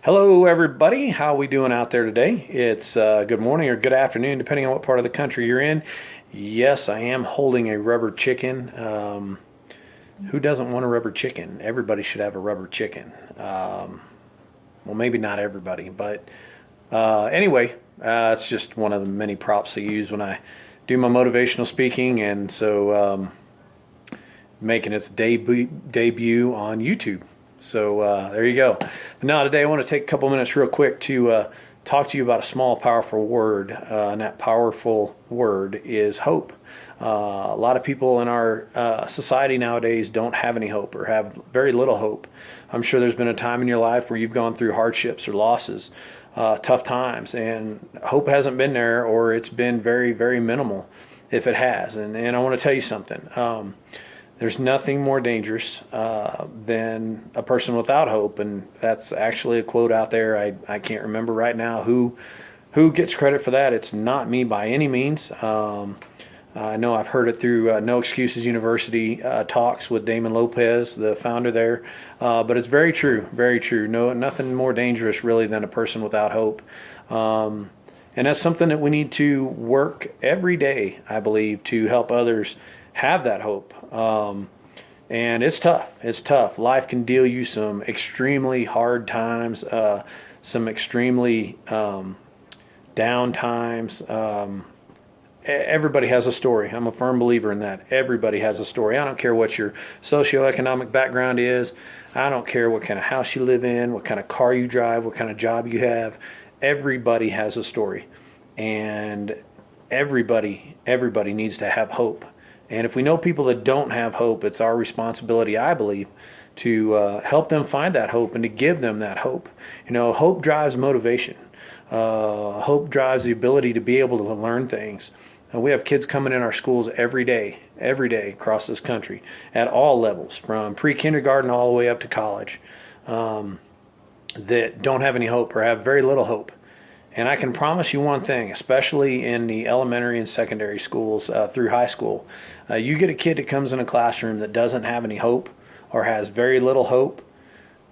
Hello, everybody. How we doing out there today? It's good morning or good afternoon, depending on what part of the country you're in. Yes, I am holding a rubber chicken. Who doesn't want a rubber chicken? Everybody should have a rubber chicken. Well, maybe not everybody, but anyway, it's just one of the many props I use when I do my motivational speaking, and so making its debut on YouTube. So there you go. Now today I want to take a couple minutes real quick to talk to you about a small powerful word, and that powerful word is hope. A lot of people in our society nowadays don't have any hope or have very little hope. I'm sure there's been a time in your life where you've gone through hardships or losses, tough times, and hope hasn't been there, or it's been very, very minimal if it has. And I want to tell you something. There's nothing more dangerous than a person without hope, and that's actually a quote out there. I can't remember right now who gets credit for that. It's not me by any means. I know I've heard it through No Excuses University talks with Damon Lopez, the founder there, but it's very true, very true. No, nothing more dangerous really than a person without hope. And that's something that we need to work every day, I believe, to help others have that hope. And it's tough. It's tough. Life can deal you some extremely hard times, some extremely down times. Everybody has a story. I'm a firm believer in that. Everybody has a story. I don't care what your socioeconomic background is. I don't care what kind of house you live in, what kind of car you drive, what kind of job you have. Everybody has a story. And everybody needs to have hope. And if we know people that don't have hope, it's our responsibility, I believe, to help them find that hope and to give them that hope. You know, hope drives motivation. Hope drives the ability to be able to learn things. We have kids coming in our schools every day across this country at all levels, from pre-kindergarten all the way up to college, that don't have any hope or have very little hope. And I can promise you one thing, especially in the elementary and secondary schools through high school, you get a kid that comes in a classroom that doesn't have any hope or has very little hope,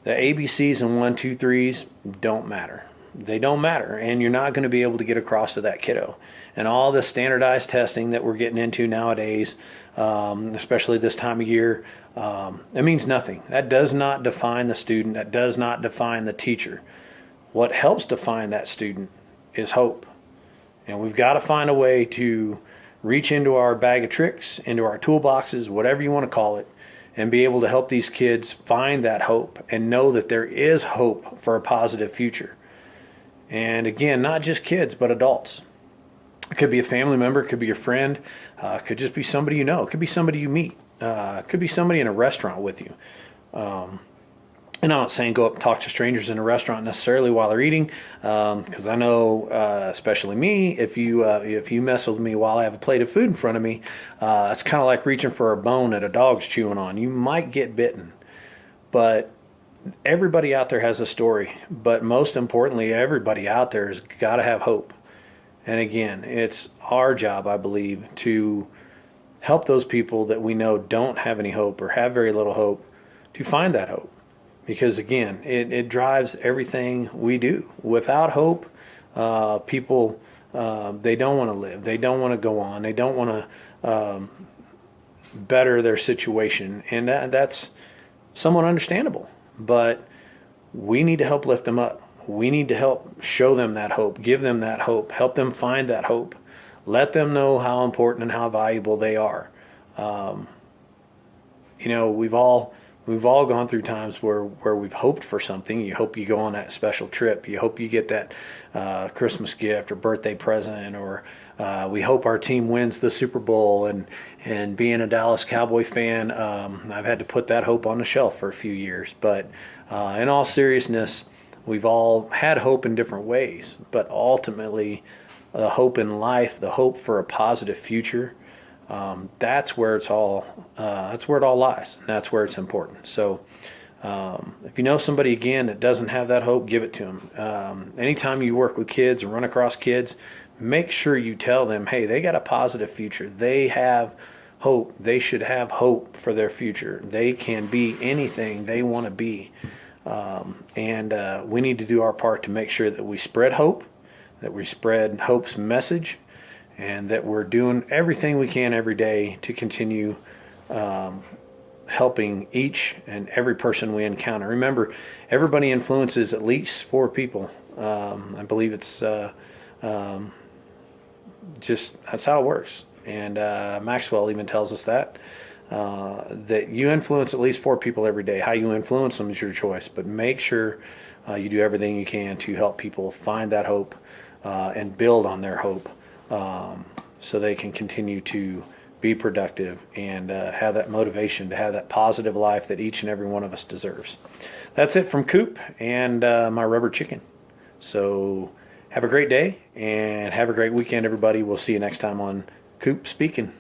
the ABCs and 1, 2, 3s don't matter. They don't matter, and you're not going to be able to get across to that kiddo. And all the standardized testing that we're getting into nowadays, especially this time of year, it means nothing. That does not define the student. That does not define the teacher. What helps define that student is hope. And we've got to find a way to reach into our bag of tricks, into our toolboxes, whatever you want to call it, and be able to help these kids find that hope and know that there is hope for a positive future. And again, not just kids, but adults. It could be a family member, it could be your friend, it could just be somebody you know, it could be somebody you meet, it could be somebody in a restaurant with you. And I'm not saying go up and talk to strangers in a restaurant necessarily while they're eating, because I know, especially me, if you mess with me while I have a plate of food in front of me, it's kind of like reaching for a bone that a dog's chewing on. You might get bitten, but everybody out there has a story. But most importantly, everybody out there has got to have hope. And again, it's our job, I believe, to help those people that we know don't have any hope or have very little hope to find that hope. Because again, it drives everything we do. Without hope, people, they don't want to live. They don't want to go on. They don't want to better their situation. And that's somewhat understandable. But we need to help lift them up. We need to help show them that hope, give them that hope, help them find that hope. Let them know how important and how valuable they are. We've all gone through times where we've hoped for something. You hope you go on that special trip. You hope you get that Christmas gift or birthday present, or we hope our team wins the Super Bowl. And being a Dallas Cowboy fan, I've had to put that hope on the shelf for a few years. But in all seriousness, we've all had hope in different ways. But ultimately, the hope in life, the hope for a positive future, that's where it all lies, and that's where it's important. So if you know somebody, again, that doesn't have that hope, give it to them. Anytime you work with kids or run across kids, make sure you tell them, hey, they got a positive future. They have hope. They should have hope for their future. They can be anything they want to be. And we need to do our part to make sure that we spread hope, that we spread hope's message, and that we're doing everything we can every day to continue helping each and every person we encounter. Remember, everybody influences at least 4 people. I believe it's just that's how it works. And Maxwell even tells us that you influence at least 4 people every day. How you influence them is your choice, but make sure you do everything you can to help people find that hope and build on their hope, so they can continue to be productive and have that motivation to have that positive life that each and every one of us deserves. That's it from Coop and my rubber chicken. So have a great day and have a great weekend, everybody. We'll see you next time on Coop Speaking.